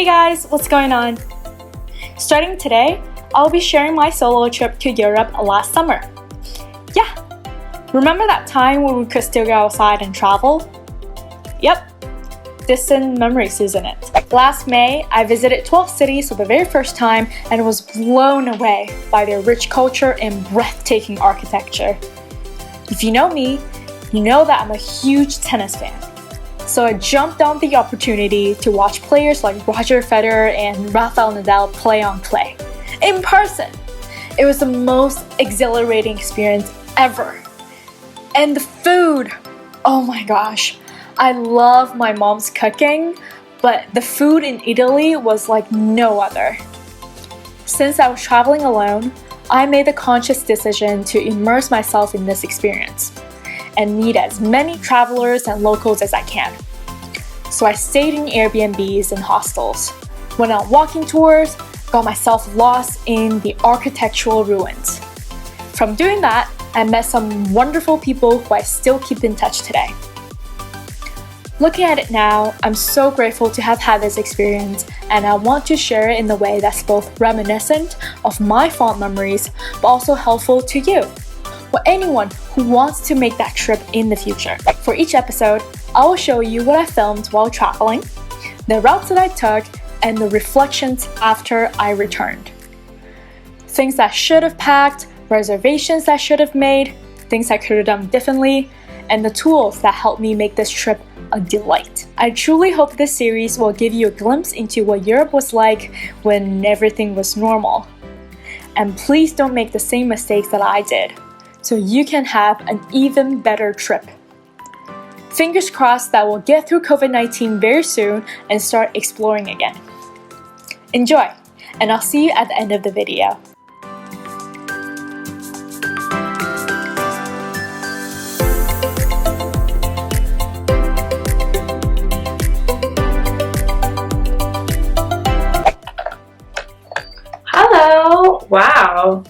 Hey guys, what's going on? Starting today, I'll be sharing my solo trip to Europe last summer. Yeah, remember that time when we could still go outside and travel? Yep, distant memories, isn't it? Last May, I visited 12 cities for the very first time and was blown away by their rich culture and breathtaking architecture. If you know me, you know that I'm a huge tennis fan. So I jumped on the opportunity to watch players like Roger Federer and Rafael Nadal play on clay. In person! It was the most exhilarating experience ever. And the food! Oh my gosh! I love my mom's cooking, but the food in Italy was like no other. Since I was traveling alone, I made the conscious decision to immerse myself in this experience and meet as many travelers and locals as I can. So I stayed in Airbnbs and hostels, went on walking tours, got myself lost in the architectural ruins. From doing that, I met some wonderful people who I still keep in touch today. Looking at it now, I'm so grateful to have had this experience, and I want to share it in a way that's both reminiscent of my fond memories, but also helpful to you, or anyone who wants to make that trip in the future. For each episode, I will show you what I filmed while traveling, the routes that I took, and the reflections after I returned. Things I should have packed, reservations I should have made, things I could have done differently, and the tools that helped me make this trip a delight. I truly hope this series will give you a glimpse into what Europe was like when everything was normal. And please don't make the same mistakes that I did, so you can have an even better trip. Fingers crossed that we'll get through COVID-19 very soon and start exploring again. Enjoy, and I'll see you at the end of the video. Hello! Wow.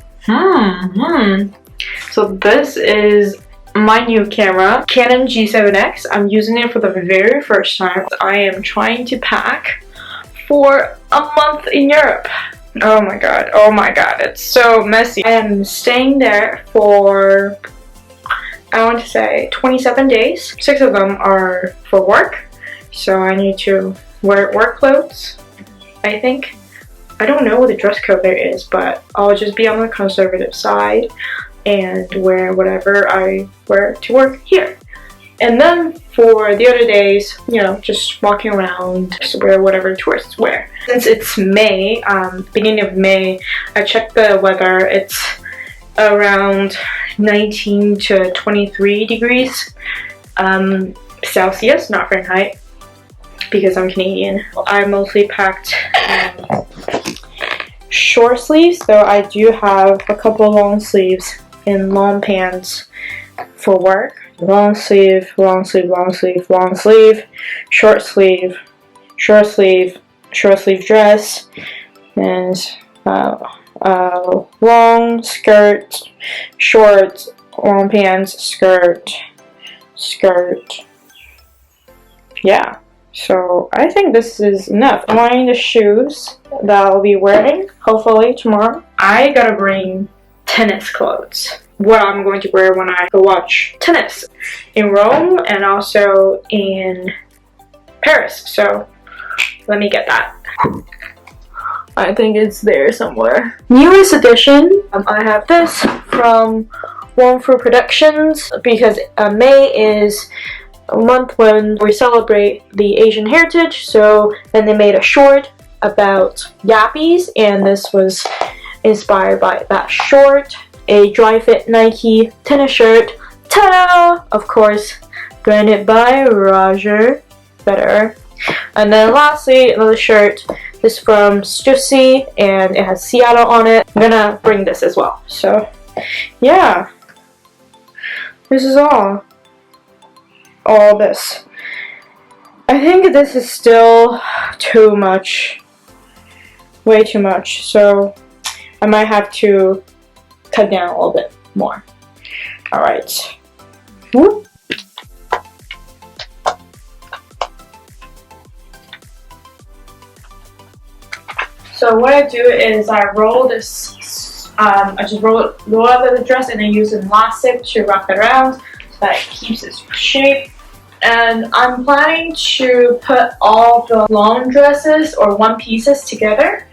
So this is my new camera, Canon G7X. I'm using it for the very first time. I am trying to pack for a month in Europe. Oh my god, it's so messy. I am staying there for, I want to say 27 days. 6 of them are for work, so I need to wear work clothes, I think. I don't know what the dress code there is, but I'll just be on the conservative side and wear whatever I wear to work here. And then for the other days, you know, just walking around, just wear whatever tourists wear. Since it's May, beginning of May, I checked the weather. It's around 19 to 23 degrees Celsius, not Fahrenheit, because I'm Canadian. I mostly packed short sleeves, so I do have a couple long sleeves and long pants for work. Long sleeve, long sleeve, long sleeve, long sleeve, short sleeve, short sleeve, short sleeve dress, and long skirt, short, long pants, skirt, skirt. Yeah. So I think this is enough. I'm wearing the shoes that I'll be wearing, hopefully tomorrow. I gotta bring tennis clothes. What I'm going to wear when I go watch tennis in Rome and also in Paris. So let me get that. I think it's there somewhere. Newest edition, I have this from One Fruit Productions because May is a month when we celebrate the Asian heritage, so then they made a short about yappies, and this was inspired by that short. A dry fit Nike tennis shirt, ta-da! Of course, branded by Roger Federer. And then lastly, another shirt. This is from Stussy, and it has Seattle on it. I'm gonna bring this as well. So, yeah. This is all this. I think this is still too much. Way too much. So, I might have to cut down a little bit more. Alright. Whoop. So what I do is I roll this, I just roll out the dress and I use an elastic to wrap it around so that it keeps its shape. And I'm planning to put all the long dresses or one pieces together,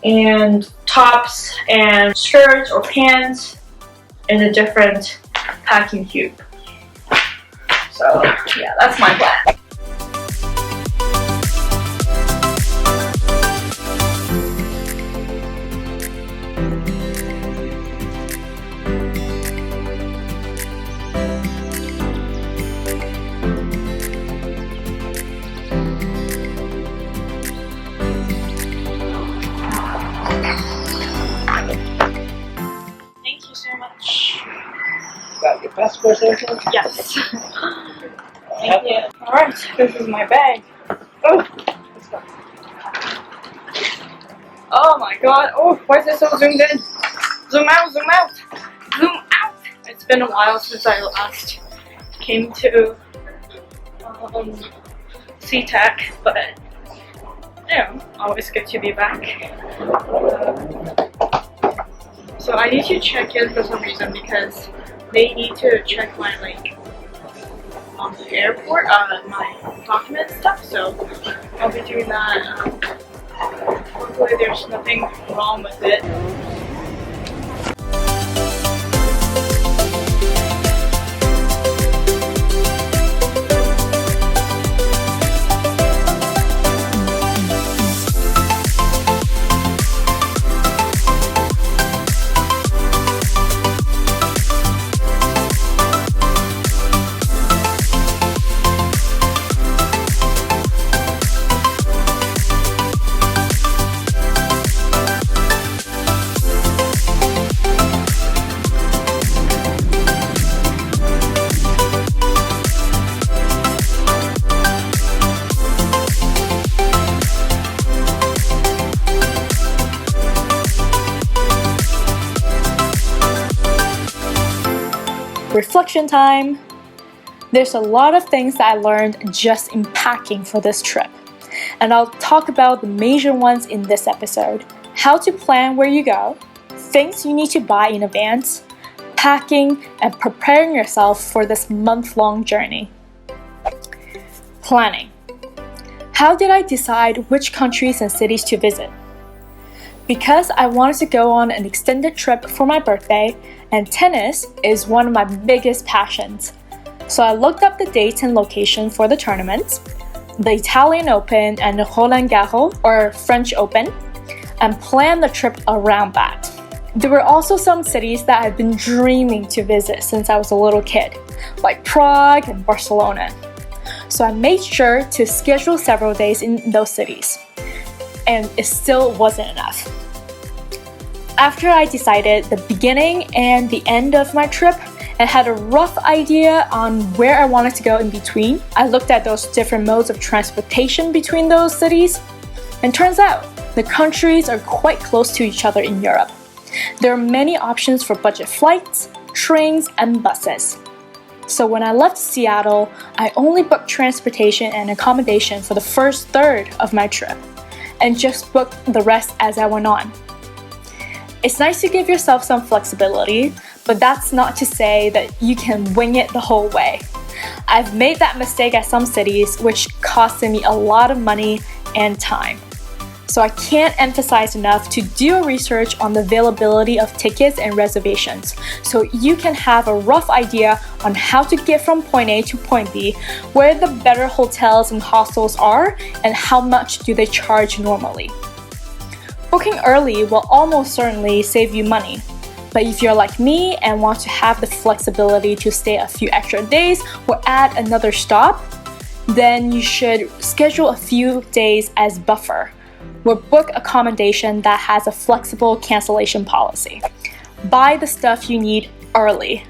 and tops and skirts or pants in a different packing cube. So yeah, that's my plan. Thank you so much. Got your passport and everything? Yes. Thank you. Alright, this is my bag. Oh, let's go. Oh my god. Oh, why is it so zoomed in? Zoom out, zoom out, zoom out. It's been a while since I last came to SeaTac, but always good to be back. So I need to check in for some reason because they need to check my airport, my document stuff. So I'll be doing that. Hopefully there's nothing wrong with it. Reflection time! There's a lot of things that I learned just in packing for this trip, and I'll talk about the major ones in this episode. How to plan where you go, things you need to buy in advance, packing, and preparing yourself for this month-long journey. Planning. How did I decide which countries and cities to visit? Because I wanted to go on an extended trip for my birthday, and tennis is one of my biggest passions. So I looked up the dates and location for the tournaments, the Italian Open and the Roland Garros or French Open, and planned the trip around that. There were also some cities that I've been dreaming to visit since I was a little kid, like Prague and Barcelona. So I made sure to schedule several days in those cities, and it still wasn't enough. After I decided the beginning and the end of my trip and had a rough idea on where I wanted to go in between, I looked at those different modes of transportation between those cities, and turns out the countries are quite close to each other in Europe. There are many options for budget flights, trains, and buses. So when I left Seattle, I only booked transportation and accommodation for the first third of my trip, and just booked the rest as I went on. It's nice to give yourself some flexibility, but that's not to say that you can wing it the whole way. I've made that mistake at some cities, which costed me a lot of money and time. So I can't emphasize enough to do research on the availability of tickets and reservations, so you can have a rough idea on how to get from point A to point B, where the better hotels and hostels are, and how much do they charge normally. Booking early will almost certainly save you money, but if you're like me and want to have the flexibility to stay a few extra days or add another stop, then you should schedule a few days as buffer, or book accommodation that has a flexible cancellation policy. Buy the stuff you need early.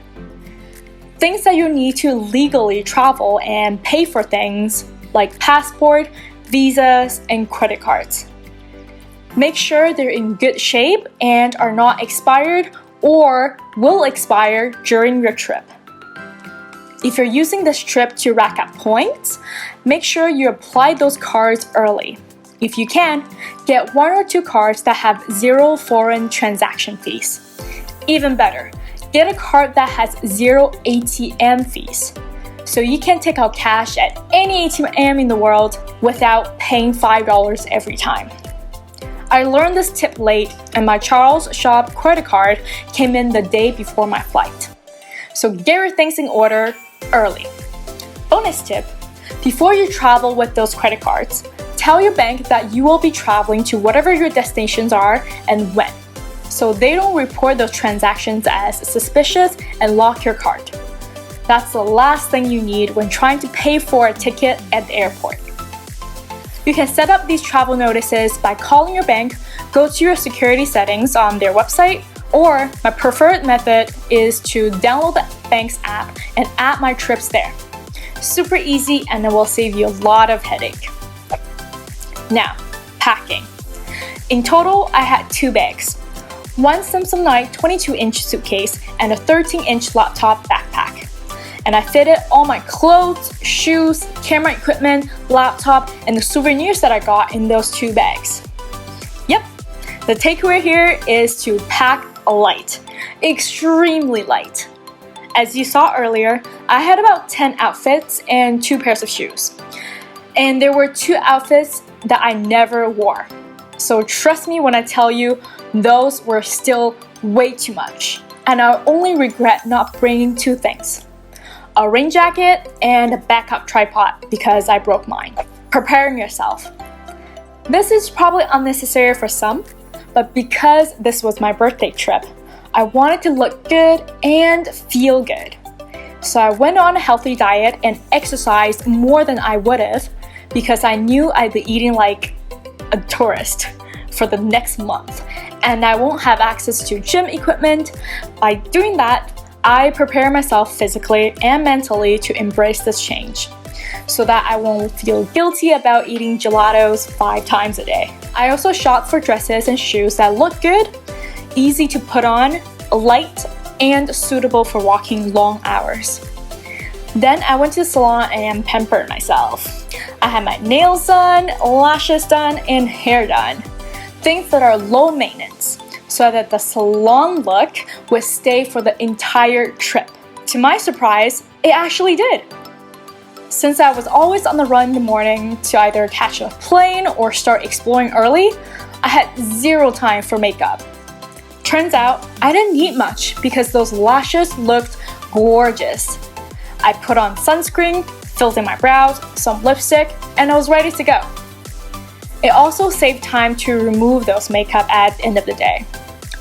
Things that you need to legally travel and pay for things like passport, visas, and credit cards. Make sure they're in good shape and are not expired or will expire during your trip. If you're using this trip to rack up points, make sure you apply those cards early. If you can, get 1 or 2 cards that have 0 foreign transaction fees. Even better, get a card that has 0 ATM fees. So you can take out cash at any ATM in the world without paying $5 every time. I learned this tip late, and my Charles Schwab credit card came in the day before my flight. So get your things in order early. Bonus tip, before you travel with those credit cards, tell your bank that you will be traveling to whatever your destinations are and when, so they don't report those transactions as suspicious and lock your card. That's the last thing you need when trying to pay for a ticket at the airport. You can set up these travel notices by calling your bank, go to your security settings on their website, or my preferred method is to download the bank's app and add my trips there. Super easy, and it will save you a lot of headache. Now, packing. In total, I had 2 bags. One Samsonite 22-inch suitcase and a 13-inch laptop backpack. And I fitted all my clothes, shoes, camera equipment, laptop, and the souvenirs that I got in those 2 bags. Yep, the takeaway here is to pack light, extremely light. As you saw earlier, I had about 10 outfits and 2 pairs of shoes. And there were 2 outfits that I never wore. So trust me when I tell you, those were still way too much. And I only regret not bringing 2 things. A rain jacket and a backup tripod because I broke mine. Preparing yourself. This is probably unnecessary for some, but because this was my birthday trip, I wanted to look good and feel good. So I went on a healthy diet and exercised more than I would have because I knew I'd be eating like a tourist for the next month and I won't have access to gym equipment. By doing that, I prepare myself physically and mentally to embrace this change so that I won't feel guilty about eating gelatos 5 times a day. I also shop for dresses and shoes that look good, easy to put on, light, and suitable for walking long hours. Then I went to the salon and pampered myself. I had my nails done, lashes done, and hair done. Things that are low maintenance, so that the salon look would stay for the entire trip. To my surprise, it actually did. Since I was always on the run in the morning to either catch a plane or start exploring early, I had 0 time for makeup. Turns out, I didn't need much because those lashes looked gorgeous. I put on sunscreen, filled in my brows, some lipstick, and I was ready to go. It also saved time to remove those makeup at the end of the day.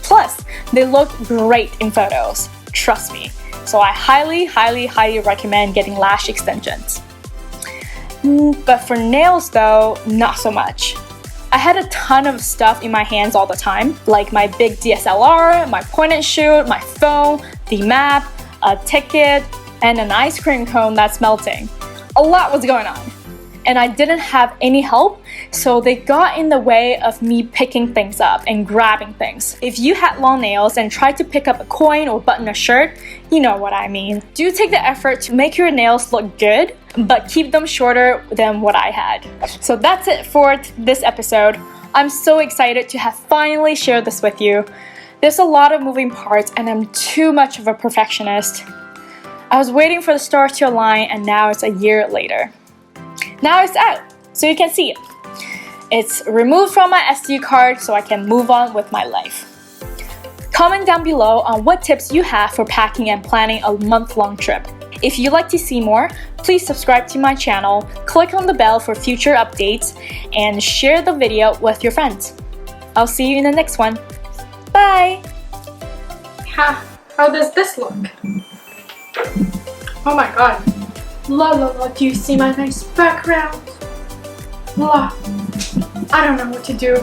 Plus, they look great in photos, trust me. So I highly recommend getting lash extensions. But for nails though, not so much. I had a ton of stuff in my hands all the time, like my big DSLR, my point and shoot, my phone, the map, a ticket, and an ice cream cone that's melting. A lot was going on. And I didn't have any help, so they got in the way of me picking things up and grabbing things. If you had long nails and tried to pick up a coin or button a shirt, you know what I mean. Do take the effort to make your nails look good, but keep them shorter than what I had. So that's it for this episode. I'm so excited to have finally shared this with you. There's a lot of moving parts and I'm too much of a perfectionist. I was waiting for the stars to align and now it's a year later. Now it's out, so you can see it. It's removed from my SD card so I can move on with my life. Comment down below on what tips you have for packing and planning a month-long trip. If you'd like to see more, please subscribe to my channel, click on the bell for future updates, and share the video with your friends. I'll see you in the next one. Bye! How does this look? Oh my god. La, do you see my nice background? La, I don't know what to do.